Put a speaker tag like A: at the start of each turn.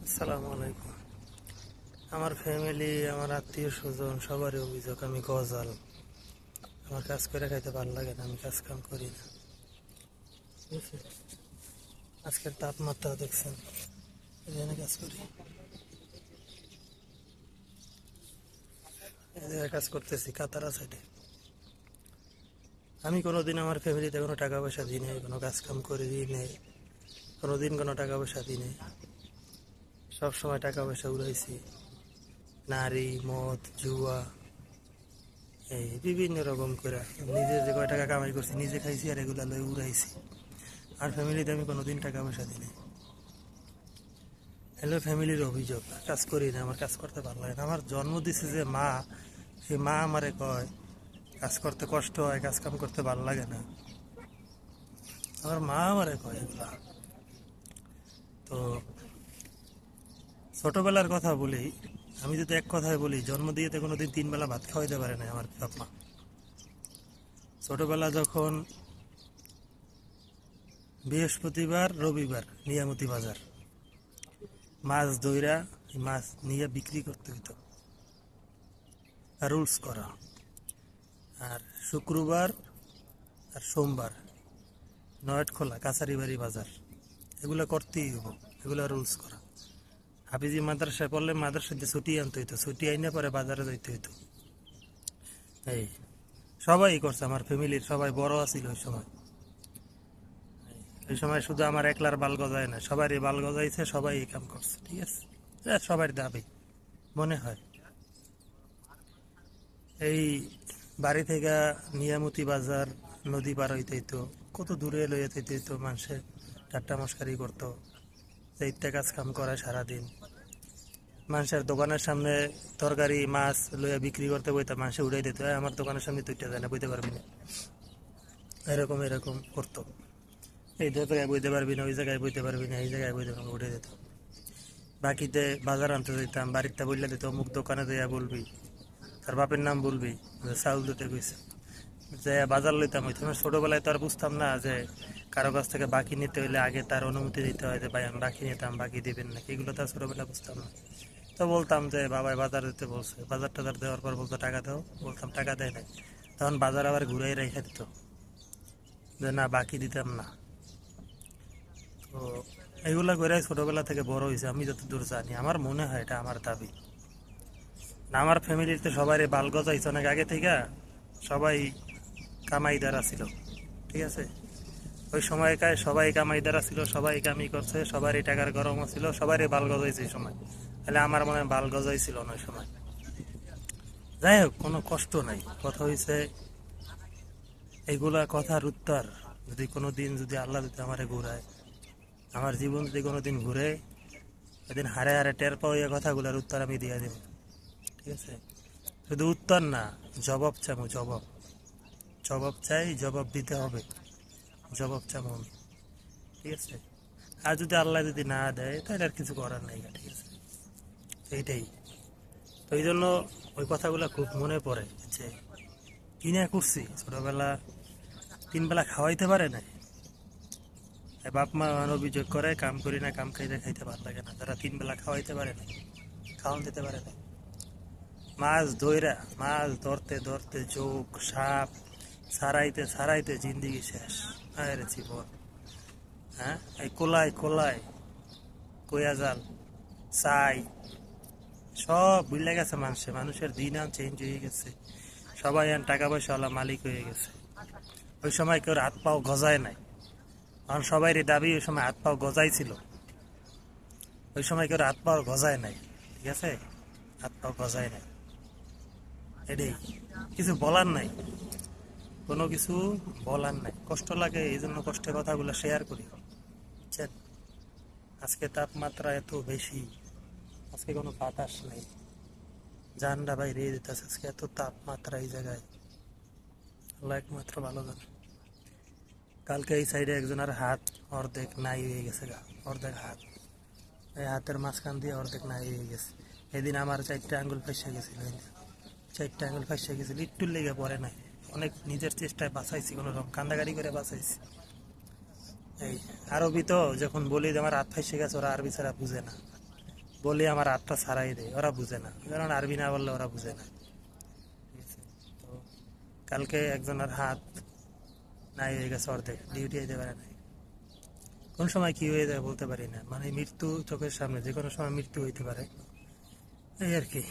A: আসসালামু আলাইকুম। আমার ফ্যামিলি, আমার আত্মীয় স্বজন সবারই অভিযোগ আমি গজাল। আমার কাজ করে খাইতে ভালো লাগে না, আমি কাজ কাম করি না। ঠিক আছে? আজকের তাপমাত্রা দেখছেন, এখানে কাজ করি, এই জায়গায় কাজ করতেছি কাতারা সাইডে। আমি কোনোদিন আমার ফ্যামিলিতে কোনো টাকা পয়সা দিই নাই, কোনো কাজ কাম করে দিই নাই, কোনোদিন কোনো টাকা পয়সা দিই নাই। সবসময় টাকা পয়সা উড়াইছি নারী, মদ, জুয়া, এই বিভিন্ন রকম করে। নিজে যে কয় টাকা কামাই করছি নিজে খাইছি আর এগুলা লই উড়াইছি। আর ফ্যামিলিতে আমি কোনোদিন টাকা পয়সা দিই নাই। হ্যালো, ফ্যামিলির অভিযোগ কাজ করি না, আমার কাজ করতে ভালো লাগে না। আমার জন্ম দিছে যে মা, সেই মা আমারে কয় কাজ করতে কষ্ট হয়, কাজ কাম করতে ভালো লাগে না। আমার মা আমারে কয় এগুলা। তো ছোটবেলার কথা বলি, আমি যদি এক কথায় বলি, জন্ম দিয়েতে কোনোদিন 3 বেলা ভাত খাওয়াইতে পারে না আমার বাপ মা। ছোটবেলা যখন বৃহস্পতিবার রবিবার নিয়ামতি বাজার, মাছ ধইরা মাছ নিয়ে বিক্রি করতে হইতো, রুলস করা। আর শুক্রবার আর সোমবার নয়ট খোলা কাছারি বাড়ি বাজার, এগুলো করতেই হবো, এগুলো রুলস করা। হাফিজি মাদ্রাসায় পড়লে মাদ্রাসাতে ছুটি আনতে হইতো, ছুটি আইনে পরে বাজারে যাইতে হইতো। এই সবাই করছে, আমার ফ্যামিলির সবাই বড় আছিল ওই সময়। ওই সময় শুধু আমার একলার বাল গজায় না, সবারই বাল গজাইছে, সবাই এই কাম করছে। ঠিক আছে, এটা সবার দাবি মনে হয়। এই বাড়ি থেকে নিয়ামতি বাজার নদী পার হইতে হইতো, কত দূরে লইয়া যেতে হইতো, মানুষের ঠাট্টা মস্কারি করতো, এইটা কাজ কাম করে সারাদিন। মানুষের দোকানের সামনে তরকারি মাছ লইয়া বিক্রি করতে বইতাম, মানুষে উড়াই দিত, আমার দোকানের সামনে তুইটা যায় না, বইতে পারবি না, এরকম এরকম করতো। এই জায়গায় বইতে পারবি না, ওই জায়গায় বইতে পারবি না, এই জায়গায় বইতে পারবি, উঠে দিত। বাকিতে বাজার আনতে দিতাম, বাড়িতে বললে দিত অমুক দোকানে দেয়া বলবি, তার বাপের নাম বলবি, যে চাউল দিতে কইছে, যে বাজার লইতাম। ওই সময় ছোটবেলায় তো আর বুঝতাম না যে কারো কাছ থেকে বাকি নিতে হইলে আগে তার অনুমতি দিতে হয়, যে ভাই আমি বাকি নিতাম, বাকি দিবেন না, এগুলো তো আর ছোটবেলায় বুঝতাম না। তো বলতাম যে বাবাই বাজার দিতে বলছে, বাজার টাজার দেওয়ার পর বলতো টাকা দাও, বলতাম টাকা দেয় নাই, তখন বাজার আবার ঘুরাই রেখে দিত, যে না বাকি দিতাম না। তো এগুলা করে ছোটবেলা থেকে বড় হয়েছে, আমি যতদূর জানি, আমার মনে হয় এটা আমার দাবি না। আমার ফ্যামিলিতে সবাই বাল গজাইছে অনেক আগে থেকে, সবাই কামাইদার ছিল। ঠিক আছে, ওই সময়কার সবাই কামাইদার ছিল, সবাই কামি করছে, সবারই টাকার গরম ছিল, সবারই বাল গজাইছে এই সময়। তাহলে আমার মনে হয় বাল গজাইছিল না ওই সময়। যাই হোক, কোনো কষ্ট নাই, কথা হয়েছে এইগুলা কথার উত্তর যদি কোনো দিন, যদি আল্লাহ যদি আমারে ঘুরায়, আমার জীবন যদি কোনোদিন ঘুরে, এদিন হারে হারে টের পাও এই কথাগুলোর উত্তর আমি দিয়ে দেব। ঠিক আছে, শুধু উত্তর না, জবাব চামু, জবাব, জবাব চাই, জবাব দিতে হবে, জবাব চামু আমি। ঠিক আছে, আর যদি আল্লাহ যদি না দেয় তাহলে আর কিছু করার নাই। ঠিক আছে, এইটাই। তো এই জন্য ওই কথাগুলো খুব মনে পড়ে, যে কিনা করছি ছোটবেলা, 3 বেলা খাওয়াইতে পারে না। বাপ মা অভিযোগ করে কাম করি না, কাম খাইতে খাইতে ভালো লাগে না, যারা 3 বেলা খাওয়াইতে পারে না, খাওয়ান দিতে পারে না। মাছ ধইরা, মাছ ধরতে ধরতে চোখ সাপ ছাড়াইতে ছাড়াইতে জিন্দিগি শেষ। আরে জীবন, হ্যাঁ, এই কোলাই কোলাই কয়া জাল চাই সব ভুলে গেছে মানুষে, মানুষের দিন আন চেঞ্জ হয়ে গেছে, সবাই আন টাকা পয়সাওয়ালা মালিক হয়ে গেছে। ওই সময় কেউ হাত পাও গজায় নাই, কারণ সবাইরই দাবি ওই সময় হাত পাও গজাই ছিল। ওই সময় কেউ হাত পাও গজায় নাই। ঠিক আছে, হাত পাও গজায় নাই, এটাই, কিছু বলার নাই, কোনো কিছু বলার নাই। কষ্ট লাগে, এই জন্য কষ্টের কথাগুলো শেয়ার করি, বুঝছেন? আজকে তাপমাত্রা এত বেশি, আজকে কোনো বাতাস নেই, জানটা বাইরে দিতেছে, আজকে এত তাপমাত্রা এই জায়গায়, আল্লাহ একমাত্র ভালো জানে। কালকে এই সাইডে একজনের হাত অর্ধেক নাই হয়ে গেছে গা, অর্ধেক হাত, এই হাতের মাঝখান দিয়ে অর্ধেক নাই হয়ে গেছে। এদিন আমার 4টা আঙ্গুল ফাঁসে গেছিল, 4টা আঙ্গুল ফাঁসে গেছিল, একটু লেগে পড়ে নাই, অনেক নিজের চেষ্টায় বাঁচাইছি, কোনো রকম কান্দাকাটি করে বাঁচাইছি। এই আরবি তো যখন বলি যে আমার হাত ফাঁসে গেছে, ওরা আরবি ছাড়া বুঝে না, বলি আমার হাতটা ছাড়াই দেয়, ওরা বুঝে না, কারণ আরবি না বললে ওরা বুঝে না। ঠিক আছে? তো কালকে একজনের হাত নাই হয়ে গেছে, অর্ধেক ডিউটি যেতে পারে নাই। কোন সময় কি হয়ে যায় বলতে পারি না, মানে মৃত্যু চোখের সামনে, যে কোনো সময় মৃত্যু হইতে পারে, এই আর কি।